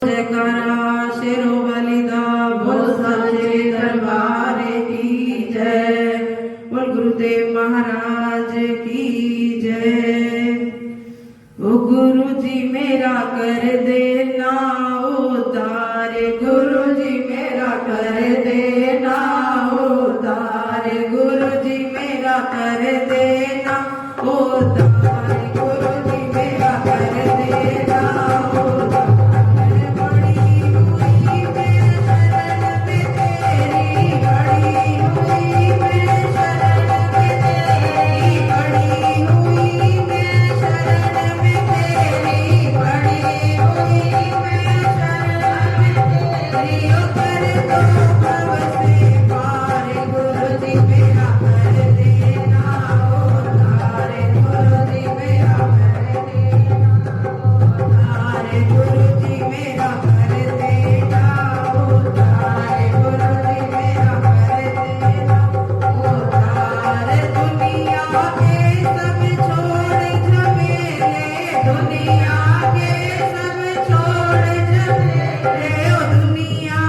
जयकारा शेरों वालिदा बोल साचे दरबार की जय। बोल गुरुदेव महाराज की जय। ओ गुरु जी मेरा कर देना उद्धार, गुरु जी मेरा कर देना उद्धार, गुरु जी मेरा कर देना उद्धार, गुरु जी मेरा कर देना उद्धार। दुनिया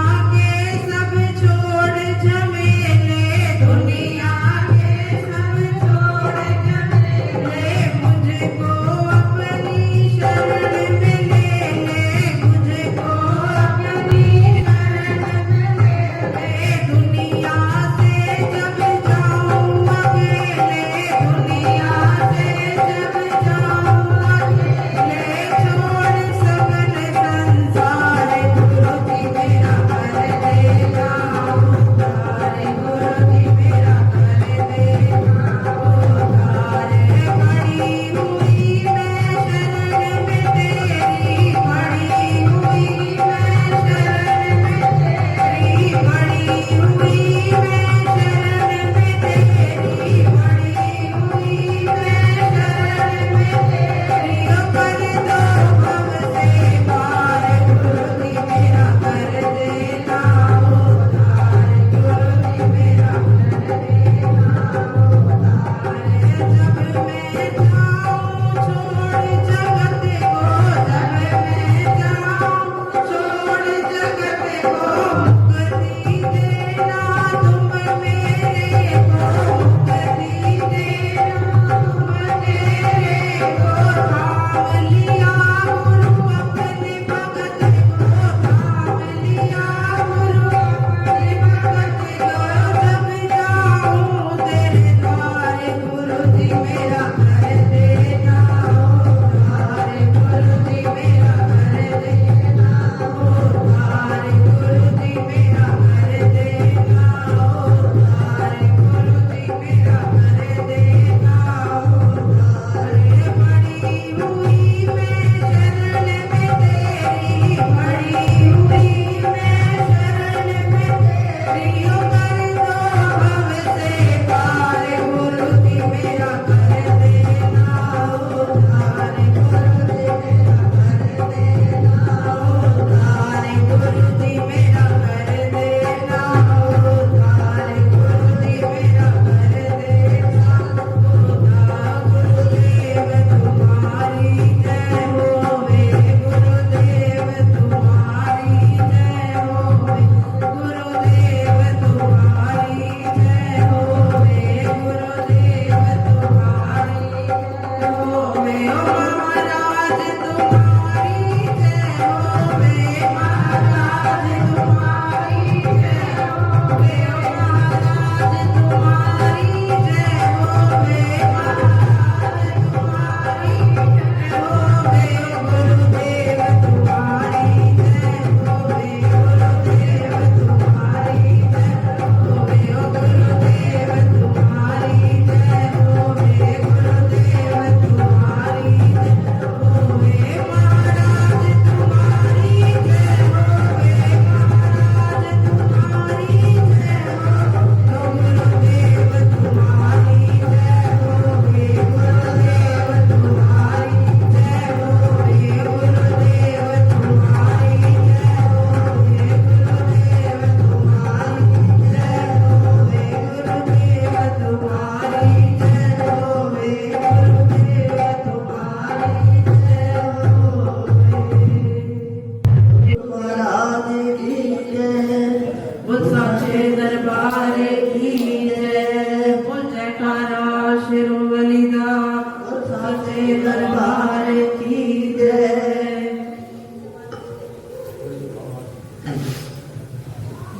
साचे दरबार की जय। बोल जयकारा शेरोवाली दा बोल साचे दरबार की जय।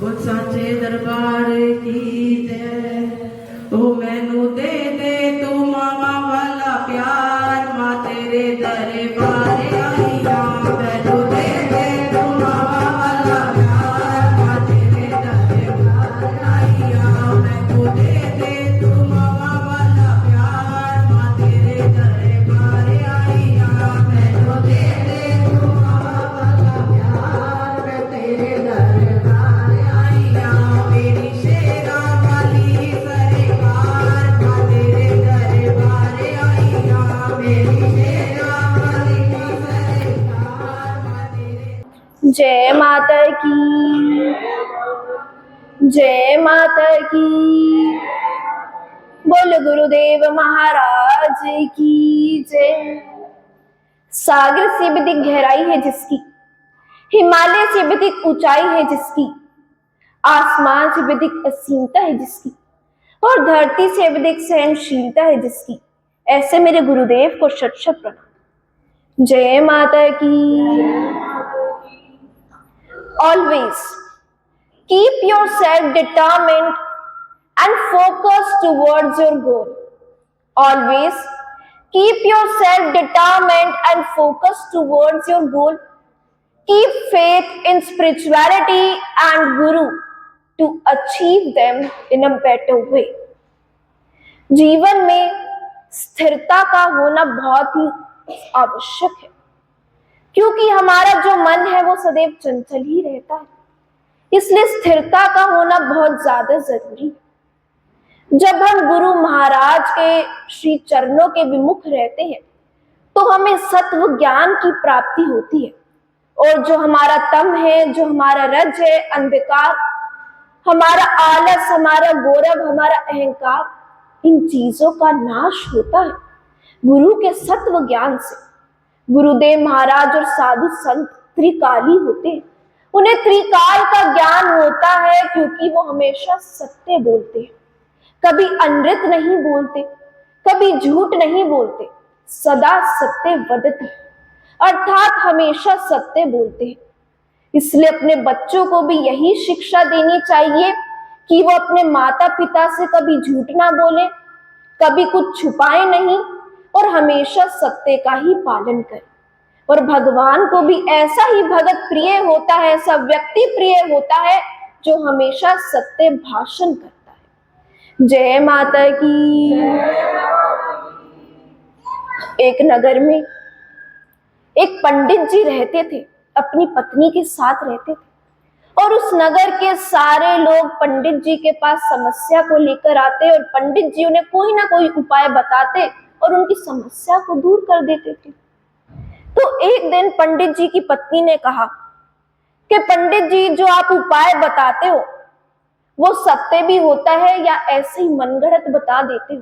बोल साचे दरबार की जय। ओ मैनू दे दे तू मामा वाला प्यार, मां तेरे दरबार आईया। मैनू दे दे तू मामा वाला प्यार, मां तेरे दरबार आईया। मैनू दे दे तू मामा वाला प्यार, मां तेरे दरबार आईया। मैनू दे दे तू मामा वाला प्यार, मैं तेरे दरबार आईया। मेरी शेरा वाली सरकार, मां तेरे दरबार आईया। मेरी शेरा वाली सरकार, मां तेरे। जय माता की, जय माता की। बोल गुरुदेव महाराज की जय। सागर से भी अधिक गहराई है जिसकी, हिमालय से भी अधिक ऊंचाई है जिसकी, आसमान से भी अधिक असीमता है जिसकी, और धरती से भी अधिक सहनशीलता है जिसकी, ऐसे मेरे गुरुदेव को शत शत प्रणाम। जय माता की। Always keep yourself determined and focused towards your goal. Always keep yourself determined and focused towards your goal. Keep faith in spirituality and Guru to achieve them in a better way. जीवन में स्थिरता का होना बहुत ही आवश्यक है, क्योंकि हमारा जो मन है वो सदैव चंचल ही रहता है। इसलिए स्थिरता का होना बहुत ज्यादा जरूरी है। जब हम गुरु महाराज के श्री चरणों के विमुख रहते हैं तो हमें सत्व ज्ञान की प्राप्ति होती है, और जो हमारा तम है, जो हमारा रज है, अंधकार, हमारा आलस, हमारा गौरव, हमारा अहंकार, इन चीजों का नाश होता है गुरु के सत्व ज्ञान से। गुरुदेव महाराज और साधु संत त्रिकाली होते हैं। उन्हें त्रिकाल का ज्ञान होता है क्योंकि वो हमेशा सत्य बोलते हैं, कभी अनृत नहीं बोलते, कभी झूठ नहीं बोलते, सदा सत्य वदति, अर्थात हमेशा सत्य बोलते हैं। इसलिए अपने बच्चों को भी यही शिक्षा देनी चाहिए कि वो अपने माता पिता से कभी झूठ ना बोले, कभी कुछ छुपाए नहीं, और हमेशा सत्य का ही पालन करें। और भगवान को भी ऐसा ही भगत प्रिय होता है, ऐसा व्यक्ति प्रिय होता है जो हमेशा सत्य भाषण करता है। जय माता की। एक नगर में एक पंडित जी रहते थे, अपनी पत्नी के साथ रहते थे, और उस नगर के सारे लोग पंडित जी के पास समस्या को लेकर आते और पंडित जी उन्हें कोई ना कोई उपाय बताते और उनकी समस्या को दूर कर देते थे। तो एक दिन पंडित जी की पत्नी ने कहा कि पंडित जी, जो आप उपाय बताते हो वो सत्य भी होता है या ऐसे ही मनगढ़ंत बता देते हो,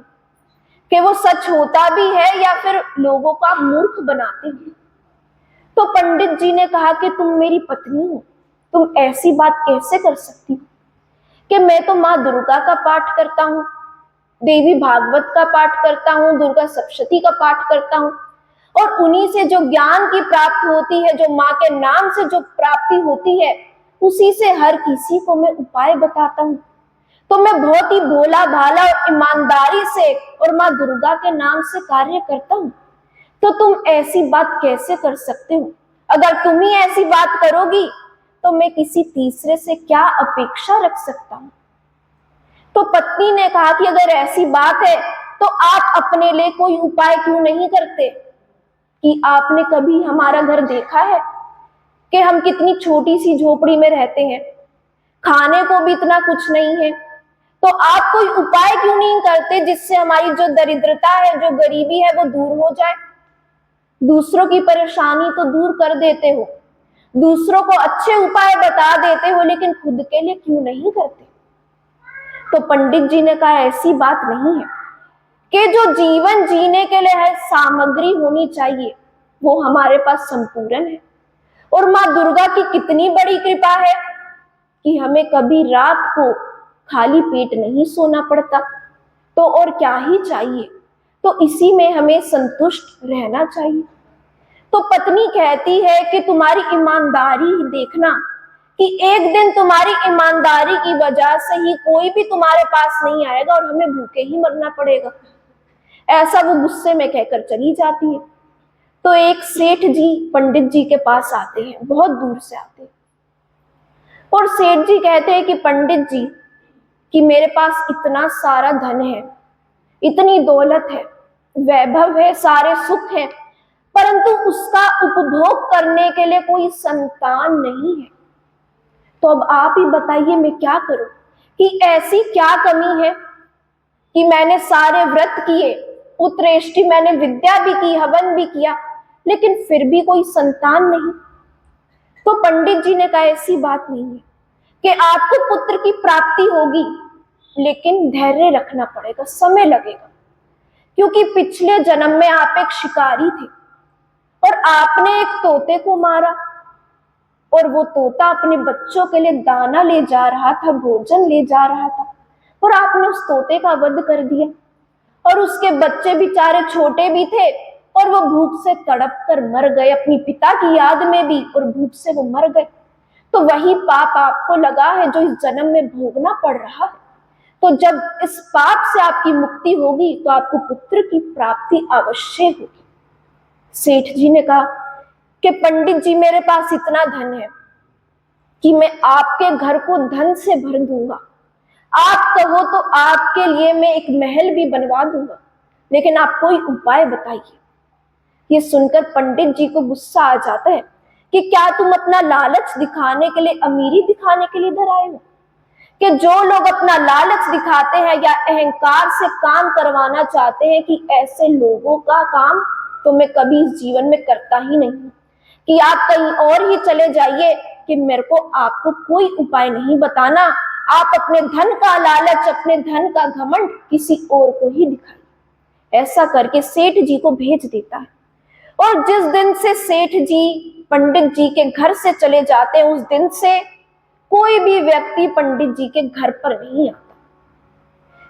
कि वो सच होता भी है या फिर लोगों का मूर्ख बनाते हो? तो पंडित जी ने कहा कि तुम मेरी पत्नी हो, तुम ऐसी बात कैसे कर सकती हो? कि मैं तो माँ दुर्गा का पाठ करता हूँ, देवी भागवत का पाठ करता हूँ, दुर्गा सप्तशती का पाठ करता हूँ, और उन्हीं से जो ज्ञान की प्राप्ति होती है, जो माँ के नाम से जो प्राप्ति होती है, उसी से हर किसी को मैं उपाय बताता हूँ। तो मैं बहुत ही भोला भाला और ईमानदारी से और माँ दुर्गा के नाम से कार्य करता हूँ। तो तुम ऐसी बात कैसे कर सकते हो? अगर तुम ही ऐसी बात करोगी तो मैं किसी तीसरे से क्या अपेक्षा रख सकता हूँ? तो पत्नी ने कहा कि अगर ऐसी बात है तो आप अपने लिए कोई उपाय क्यों नहीं करते? कि आपने कभी हमारा घर देखा है कि हम कितनी छोटी सी झोपड़ी में रहते हैं, खाने को भी इतना कुछ नहीं है, तो आप कोई उपाय क्यों नहीं करते जिससे हमारी जो दरिद्रता है, जो गरीबी है, वो दूर हो जाए? दूसरों की परेशानी तो दूर कर देते हो, दूसरों को अच्छे उपाय बता देते हो, लेकिन खुद के लिए क्यों नहीं करते? तो पंडित जी ने कहा ऐसी बात नहीं है, कि जो जीवन जीने के लिए है सामग्री होनी चाहिए वो हमारे पास संपूर्ण है। और माँ दुर्गा की कितनी बड़ी कृपा है कि हमें कभी रात को खाली पेट नहीं सोना पड़ता, तो और क्या ही चाहिए। तो इसी में हमें संतुष्ट रहना चाहिए। तो पत्नी कहती है कि तुम्हारी ईमानदारी ही देखना, कि एक दिन तुम्हारी ईमानदारी की वजह से ही कोई भी तुम्हारे पास नहीं आएगा और हमें भूखे ही मरना पड़ेगा। ऐसा वो गुस्से में कहकर चली जाती है। तो एक सेठ जी पंडित जी के पास आते हैं, बहुत दूर से आते हैं, और सेठ जी कहते हैं कि पंडित जी, कि मेरे पास इतना सारा धन है, इतनी दौलत है, वैभव है, सारे सुख है, परंतु उसका उपभोग करने के लिए कोई संतान नहीं है। तो अब आप ही बताइए मैं क्या करूं, कि ऐसी क्या कमी है कि मैंने सारे व्रत किए, पुत्रेष्टि मैंने विद्या भी की, हवन भी किया, लेकिन फिर भी कोई संतान नहीं। तो पंडित जी ने कहा ऐसी बात नहीं है, कि आपको पुत्र की प्राप्ति होगी, लेकिन धैर्य रखना पड़ेगा, समय लगेगा, क्योंकि पिछले जन्म में आप एक शिकारी थे और आपने एक तोते को मारा, और वो तोता अपने बच्चों के लिए दाना ले जा रहा था, भोजन ले जा रहा था, और आपने उस तोते का वध कर दिया, और उसके बच्चे बेचारे छोटे भी थे और वो भूख से तड़प कर मर गए, अपनी पिता की याद में भी, और भूख से वो मर गए। तो वही पाप आपको लगा है जो इस जन्म में भोगना पड़ रहा है। तो जब इस पाप से आपकी मुक्ति होगी तो आपको पुत्र की प्राप्ति अवश्य होगी। सेठ जी ने कहा कि पंडित जी, मेरे पास इतना धन है कि मैं आपके घर को धन से भर दूंगा, आप कहो तो आपके लिए मैं एक महल भी बनवा दूंगा, लेकिन आप कोई उपाय बताइए। ये सुनकर पंडित जी को गुस्सा आ जाता है कि क्या तुम अपना लालच दिखाने के लिए, अमीरी दिखाने के लिए इधर आए हो? कि जो लोग अपना लालच दिखाते हैं या अहंकार से काम करवाना चाहते हैं, कि ऐसे लोगों का काम तो मैं कभी इस जीवन में करता ही नहीं, कि आप कहीं और ही चले जाइए, कि मेरे को आपको कोई उपाय नहीं बताना, आप अपने धन का लालच, अपने धन का घमंड किसी और को ही दिखाइए। ऐसा करके सेठ जी को भेज देता है। और जिस दिन से सेठ जी पंडित जी के घर से चले जाते हैं, उस दिन से कोई भी व्यक्ति पंडित जी के घर पर नहीं आता।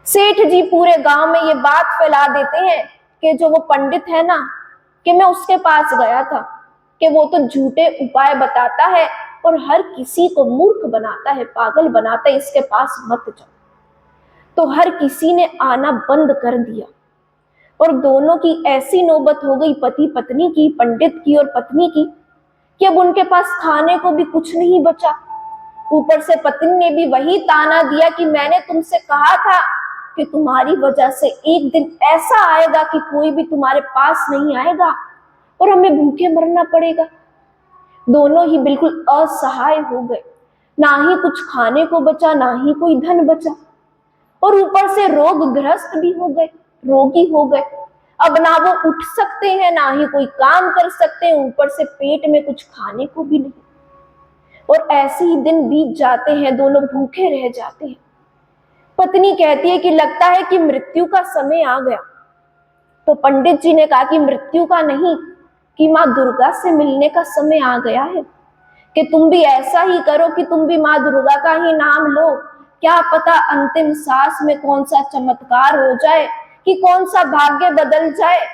सेठ जी पूरे गांव में ये बात फैला देते हैं कि जो वो पंडित है ना, कि मैं उसके पास गया था, कि वो तो झूठे उपाय बताता है और हर किसी को मूर्ख बनाता है, पागल बनाता है, इसके पास मत जाओ। तो हर किसी ने आना बंद कर दिया और दोनों की ऐसी नौबत हो गई, पति पत्नी की, पंडित की और पत्नी की, कि अब उनके पास खाने को भी कुछ नहीं बचा। ऊपर से पत्नी ने भी वही ताना दिया कि मैंने तुमसे कहा था कि तुम्हारी वजह से एक दिन ऐसा आएगा कि कोई भी तुम्हारे पास नहीं आएगा और हमें भूखे मरना पड़ेगा। दोनों ही बिल्कुल असहाय हो गए, ना ही कुछ खाने को बचा, ना ही कोई धन बचा, और ऊपर से रोगग्रस्त भी हो गए, रोगी हो गए। अब ना वो उठ सकते हैं, ना ही कोई काम कर सकते हैं, ऊपर से पेट में कुछ खाने को भी नहीं। और ऐसे ही दिन बीत जाते हैं, दोनों भूखे रह जाते हैं। पत्नी कहती है कि लगता है कि मृत्यु का समय आ गया। तो पंडित जी ने कहा कि मृत्यु का नहीं, कि माँ दुर्गा से मिलने का समय आ गया है, कि तुम भी ऐसा ही करो कि तुम भी माँ दुर्गा का ही नाम लो। क्या पता अंतिम सांस में कौन सा चमत्कार हो जाए, कि कौन सा भाग्य बदल जाए,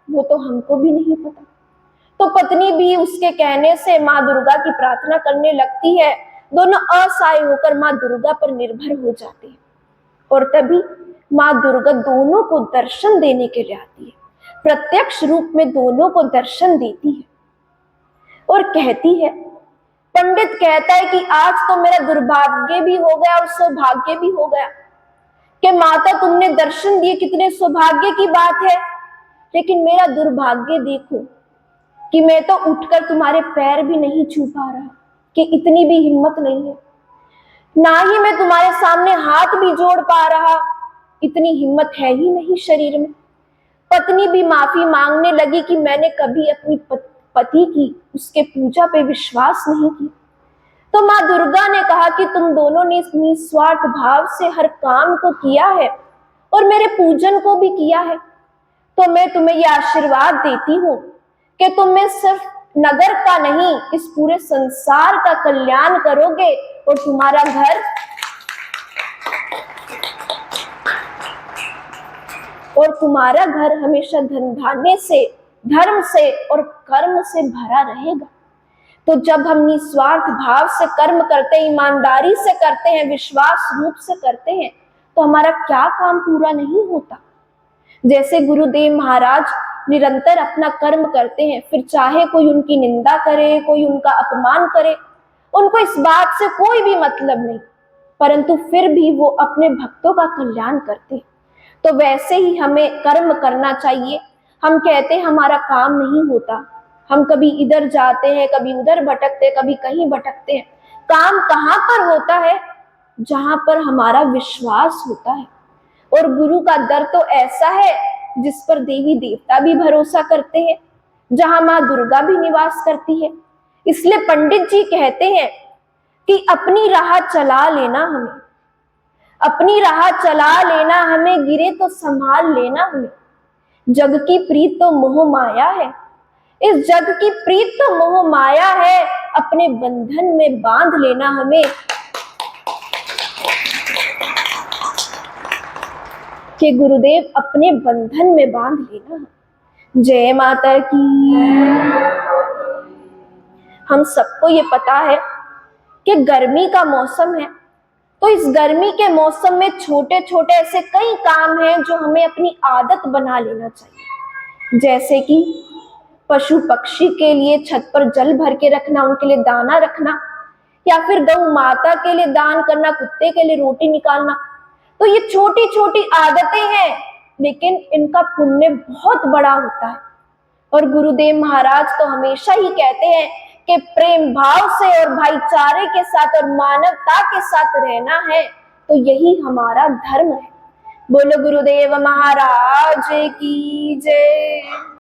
वो तो हमको भी नहीं पता। तो पत्नी भी उसके कहने से माँ दुर्गा की प्रार्थना करने लगती है। दोनों असहाय होकर माँ दुर्गा पर निर्भर हो जाते हैं। और तभी माँ दुर्गा दोनों को दर्शन देने के लिए आती है, प्रत्यक्ष रूप में दोनों को दर्शन देती है और कहती है, पंडित कहता है कि आज तो मेरा दुर्भाग्य भी हो गया और सौभाग्य भी हो गया, कि माता तुमने दर्शन दिए, कितने सौभाग्य की बात है, लेकिन मेरा दुर्भाग्य देखो कि मैं तो उठकर तुम्हारे पैर भी नहीं छू पा रहा, कि इतनी भी हिम्मत नहीं है, ना ही मैं तुम्हारे सामने हाथ भी जोड़ पा रहा, इतनी हिम्मत है ही नहीं शरीर में। पत्नी भी माफी मांगने लगी कि मैंने कभी अपनी पति की, उसके पूजा पे विश्वास नहीं किया। तो माँ दुर्गा ने कहा कि तुम दोनों ने निस्वार्थ भाव से हर काम को किया है और मेरे पूजन को भी किया है, तो मैं तुम्हें यह आशीर्वाद देती हूँ कि तुम में सिर्फ नगर का नहीं, इस पूरे संसार का कल्याण करोगे और तुम्हारा घर हमेशा धन धान्य से, धर्म से और कर्म से भरा रहेगा। तो जब हम निस्वार्थ भाव से कर्म करते हैं, ईमानदारी से करते हैं, विश्वास रूप से करते हैं, तो हमारा क्या काम पूरा नहीं होता। जैसे गुरुदेव महाराज निरंतर अपना कर्म करते हैं, फिर चाहे कोई उनकी निंदा करे, कोई उनका अपमान करे, उनको इस बात से कोई भी मतलब नहीं, परंतु फिर भी वो अपने भक्तों का कल्याण करते हैं। तो वैसे ही हमें कर्म करना चाहिए। हम कहते हैं हमारा काम नहीं होता, हम कभी इधर जाते हैं, कभी उधर भटकते हैं, कभी कहीं भटकते हैं। काम कहाँ पर होता है? जहां पर हमारा विश्वास होता है। और गुरु का दर तो ऐसा है जिस पर देवी देवता भी भरोसा करते हैं, जहां माँ दुर्गा भी निवास करती है। इसलिए पंडित जी कहते हैं कि अपनी राह चला लेना हमें, अपनी राह चला लेना हमें, गिरे तो संभाल लेना हमें। जग की प्रीत तो मोह माया है, इस जग की प्रीत तो मोह माया है, अपने बंधन में बांध लेना हमें। कि गुरुदेव अपने बंधन में बांध लेना। जय माता की। हम सबको ये पता है कि गर्मी का मौसम है, तो इस गर्मी के मौसम में छोटे छोटे ऐसे कई काम हैं जो हमें अपनी आदत बना लेना चाहिए। जैसे कि पशु पक्षी के लिए छत पर जल भर के रखना, उनके लिए दाना रखना, या फिर गौ माता के लिए दान करना, कुत्ते के लिए रोटी निकालना। तो ये छोटी छोटी आदतें हैं, लेकिन इनका पुण्य बहुत बड़ा होता है। और गुरुदेव महाराज तो हमेशा ही कहते हैं कि प्रेम भाव से और भाईचारे के साथ और मानवता के साथ रहना है, तो यही हमारा धर्म है। बोलो गुरुदेव महाराज की जय।